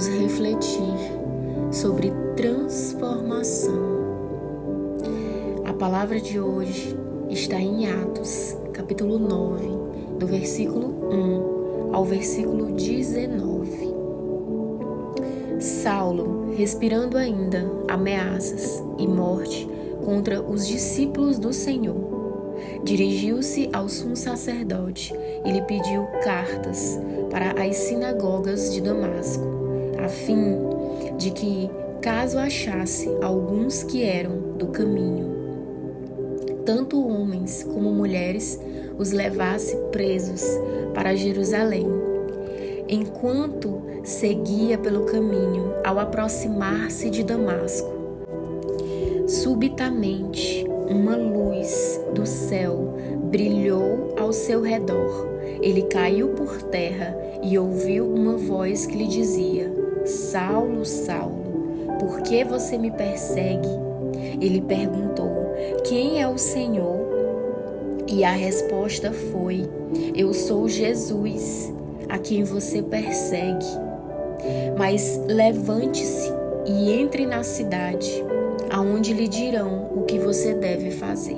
vamos refletir sobre transformação. A palavra de hoje está em Atos, capítulo 9, do versículo 1 ao versículo 19. Saulo, respirando ainda ameaças e morte contra os discípulos do Senhor, dirigiu-se ao sumo sacerdote e lhe pediu cartas para as sinagogas de Damasco, a fim de que, caso achasse alguns que eram do caminho, tanto homens como mulheres, os levasse presos para Jerusalém. Enquanto seguia pelo caminho, ao aproximar-se de Damasco, subitamente uma luz do céu brilhou ao seu redor. Ele caiu por terra e ouviu uma voz que lhe dizia: Saulo, Saulo, por que você me persegue? Ele perguntou: Quem é o Senhor? E a resposta foi: Eu sou Jesus, a quem você persegue. Mas levante-se e entre na cidade, aonde lhe dirão o que você deve fazer.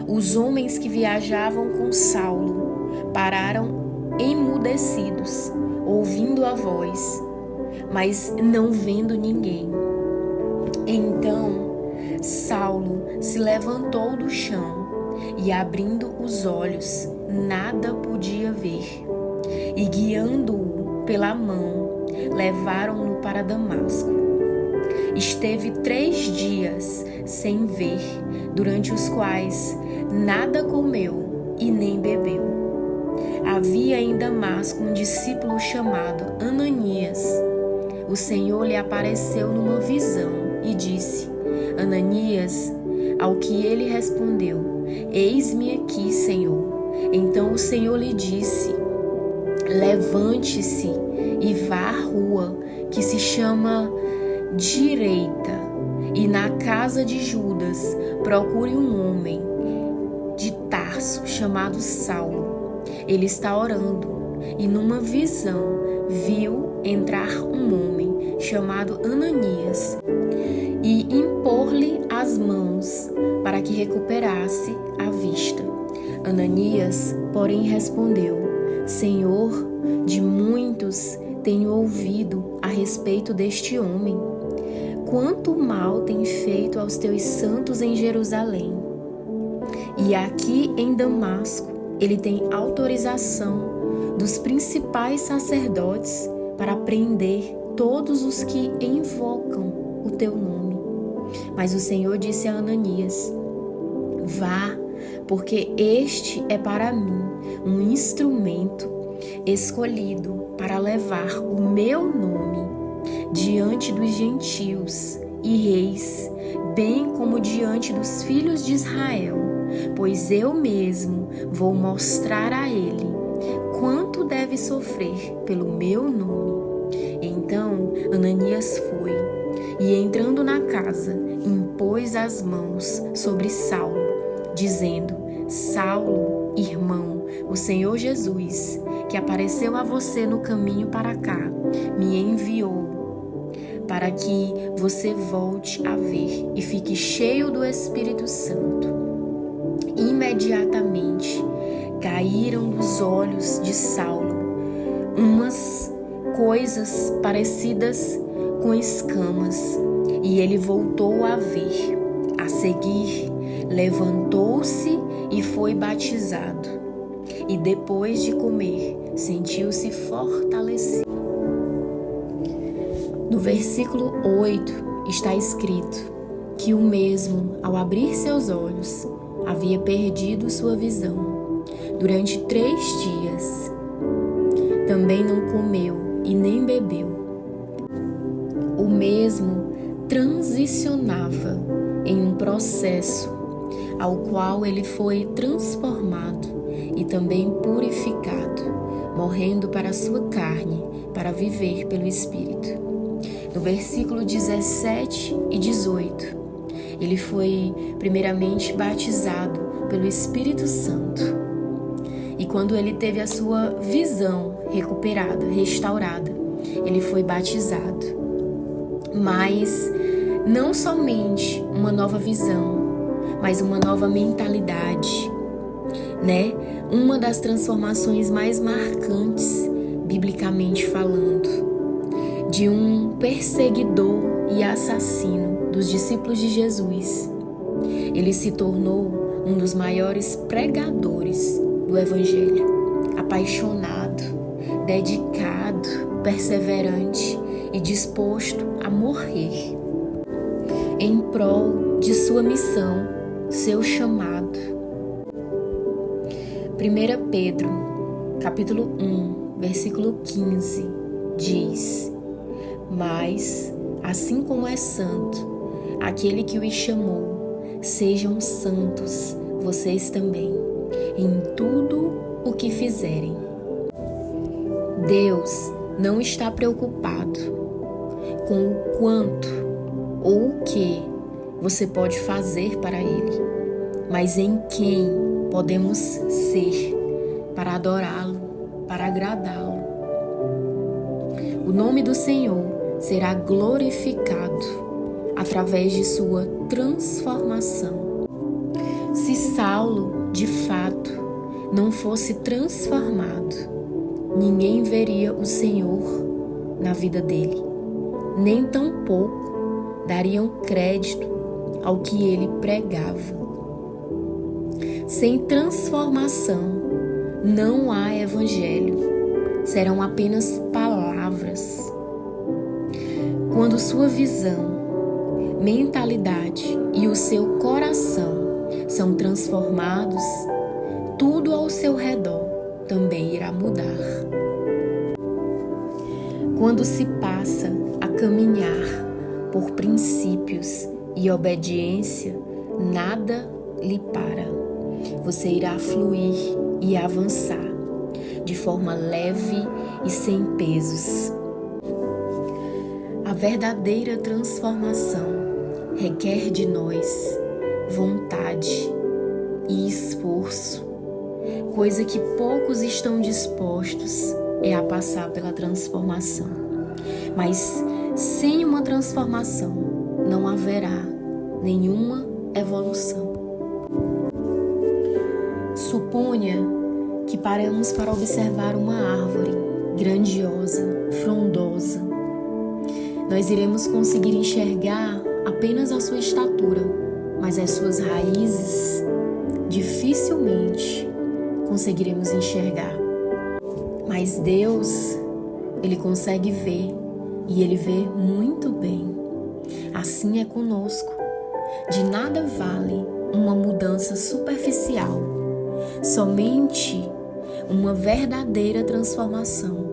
Os homens que viajavam com Saulo pararam emudecidos, ouvindo a voz, mas não vendo ninguém. Então Saulo se levantou do chão e, abrindo os olhos, nada podia ver. E, guiando-o pela mão, levaram-no para Damasco. Esteve 3 dias sem ver, durante os quais nada comeu e nem bebeu. Havia em Damasco um discípulo chamado Ananias. O Senhor lhe apareceu numa visão e disse: Ananias. Ao que ele respondeu: Eis-me aqui, Senhor. Então o Senhor lhe disse: Levante-se e vá à rua que se chama Direita, e na casa de Judas procure um homem de Tarso chamado Saulo. Ele está orando, e numa visão viu entrar um homem chamado Ananias e impor-lhe as mãos para que recuperasse a vista. Ananias, porém, respondeu: Senhor, de muitos tenho ouvido a respeito deste homem. Quanto mal tem feito aos teus santos em Jerusalém. E aqui em Damasco ele tem autorização dos principais sacerdotes para prender todos os que invocam o teu nome. Mas o Senhor disse a Ananias: Vá, porque este é para mim um instrumento escolhido para levar o meu nome diante dos gentios e reis, bem como diante dos filhos de Israel, pois eu mesmo vou mostrar a ele quanto deve sofrer pelo meu nome. Então Ananias foi e, entrando na casa, impôs as mãos sobre Saulo, dizendo: Saulo, irmão, o Senhor Jesus, que apareceu a você no caminho para cá, me enviou para que você volte a ver e fique cheio do Espírito Santo. Imediatamente caíram dos olhos de Saulo umas coisas parecidas com escamas, e ele voltou a ver. A seguir, levantou-se e foi batizado. E depois de comer, sentiu-se fortalecido. No versículo 8 está escrito que o mesmo, ao abrir seus olhos, havia perdido sua visão. Durante 3 dias, também não comeu e nem bebeu. O mesmo transicionava em um processo ao qual ele foi transformado e também purificado, morrendo para a sua carne, para viver pelo Espírito. No versículo 17 e 18, ele foi primeiramente batizado pelo Espírito Santo. E quando ele teve a sua visão recuperada, restaurada, ele foi batizado. Mas não somente uma nova visão, mas uma nova mentalidade, né? Uma das transformações mais marcantes, biblicamente falando, de um perseguidor e assassino dos discípulos de Jesus. Ele se tornou um dos maiores pregadores do Evangelho, apaixonado, dedicado, perseverante e disposto a morrer em prol de sua missão, seu chamado. 1 Pedro, capítulo 1, versículo 15, diz: Mas, assim como é santo aquele que os chamou, sejam santos vocês também, em tudo o que fizerem. Deus não está preocupado com o quanto ou o que você pode fazer para Ele, mas em quem podemos ser para adorá-lo, para agradá-lo. O nome do Senhor será glorificado através de sua transformação. Se Saulo, de fato, não fosse transformado, ninguém veria o Senhor na vida dele, nem tampouco dariam crédito ao que ele pregava. Sem transformação, não há evangelho, serão apenas palavras. Quando sua visão, mentalidade e o seu coração são transformados, tudo ao seu redor também irá mudar. Quando se passa a caminhar por princípios e obediência, nada lhe para. Você irá fluir e avançar de forma leve e sem pesos. A verdadeira transformação requer de nós vontade e esforço, coisa que poucos estão dispostos a passar pela transformação. Mas sem uma transformação não haverá nenhuma evolução. Suponha que paramos para observar uma árvore grandiosa, frondosa. Nós iremos conseguir enxergar apenas a sua estatura, mas as suas raízes dificilmente conseguiremos enxergar. Mas Deus, Ele consegue ver e Ele vê muito bem. Assim é conosco. De nada vale uma mudança superficial. Somente uma verdadeira transformação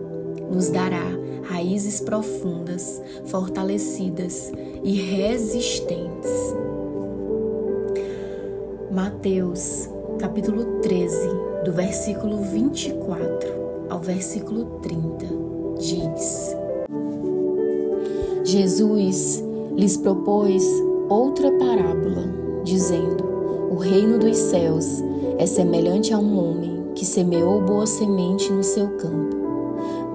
nos dará raízes profundas, fortalecidas e resistentes. Mateus, capítulo 13, do versículo 24 ao versículo 30, diz: Jesus lhes propôs outra parábola, dizendo: O reino dos céus é semelhante a um homem que semeou boa semente no seu campo.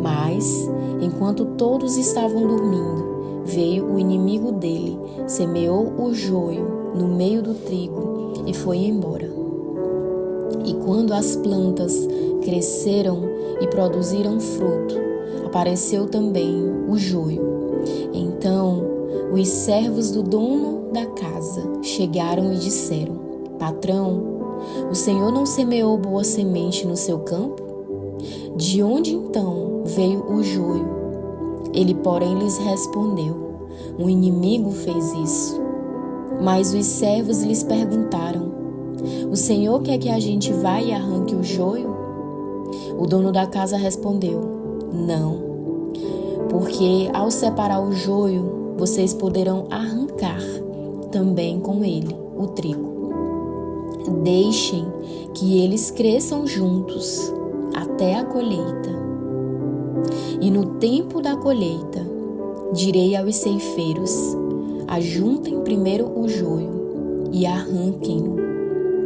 Mas, enquanto todos estavam dormindo, veio o inimigo dele, semeou o joio no meio do trigo e foi embora. E quando as plantas cresceram e produziram fruto, apareceu também o joio. Então, os servos do dono da casa chegaram e disseram: Patrão, o Senhor não semeou boa semente no seu campo? De onde então veio o joio? Ele, porém, lhes respondeu: Um inimigo fez isso. Mas os servos lhes perguntaram: O Senhor quer que a gente vá e arranque o joio? O dono da casa respondeu: Não, porque ao separar o joio, vocês poderão arrancar também com ele o trigo. Deixem que eles cresçam juntos até a colheita. E no tempo da colheita, direi aos ceifeiros: ajuntem primeiro o joio e arranquem-no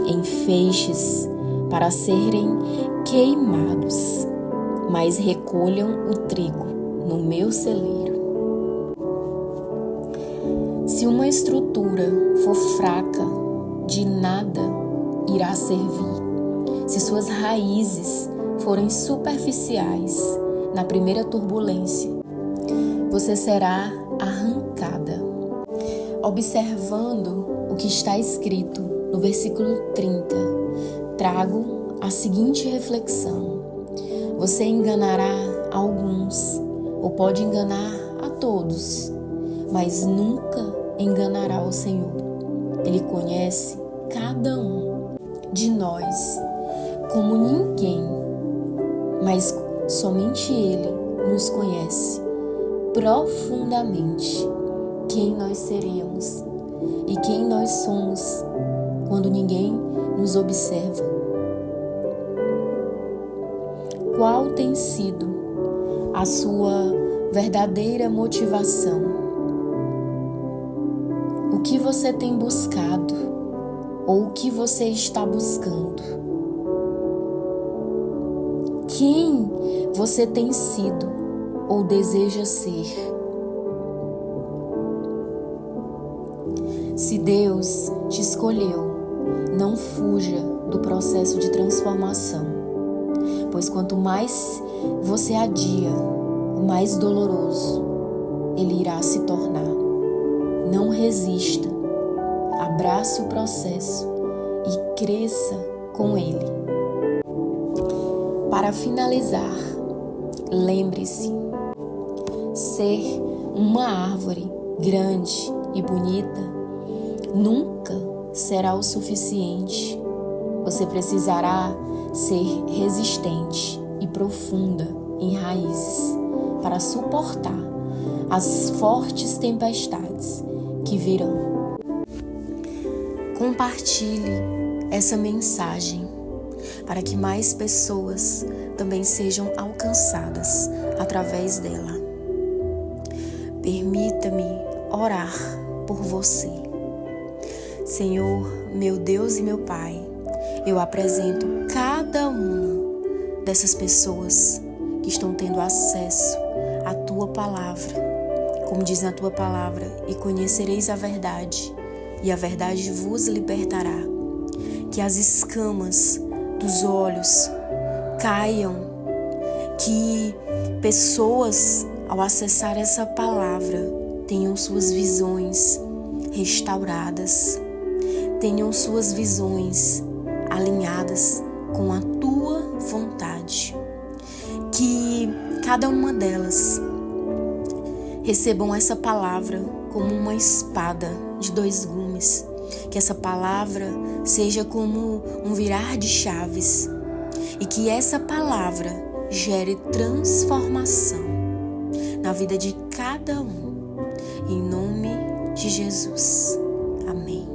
em feixes para serem queimados, mas recolham o trigo no meu celeiro. Se uma estrutura for fraca, de nada irá servir. Se suas raízes forem superficiais, na primeira turbulência, você será arrancada. Observando o que está escrito no versículo 30, trago a seguinte reflexão: você enganará alguns, ou pode enganar a todos, mas nunca enganará o Senhor. Ele conhece cada um de nós como ninguém, mas somente Ele nos conhece profundamente quem nós seremos e quem nós somos quando ninguém nos observa. Qual tem sido a sua verdadeira motivação? O que você tem buscado ou o que você está buscando? Quem você tem sido ou deseja ser? Se Deus te escolheu, não fuja do processo de transformação, pois quanto mais você adia, mais doloroso ele irá se tornar. Não resista, abrace o processo e cresça com ele. Para finalizar, lembre-se, ser uma árvore grande e bonita nunca será o suficiente. Você precisará ser resistente e profunda em raízes para suportar as fortes tempestades que virão. Compartilhe essa mensagem para que mais pessoas também sejam alcançadas através dela. Permita-me orar por você. Senhor, meu Deus e meu Pai, eu apresento cada uma dessas pessoas que estão tendo acesso à Tua Palavra. Como diz na Tua Palavra, e conhecereis a verdade, e a verdade vos libertará. Que as escamas dos olhos caiam, que pessoas, ao acessar essa palavra, tenham suas visões restauradas, tenham suas visões alinhadas com a Tua vontade. Que cada uma delas recebam essa palavra como uma espada de 2 gumes. Que essa palavra seja como um virar de chaves e que essa palavra gere transformação na vida de cada um. Em nome de Jesus. Amém.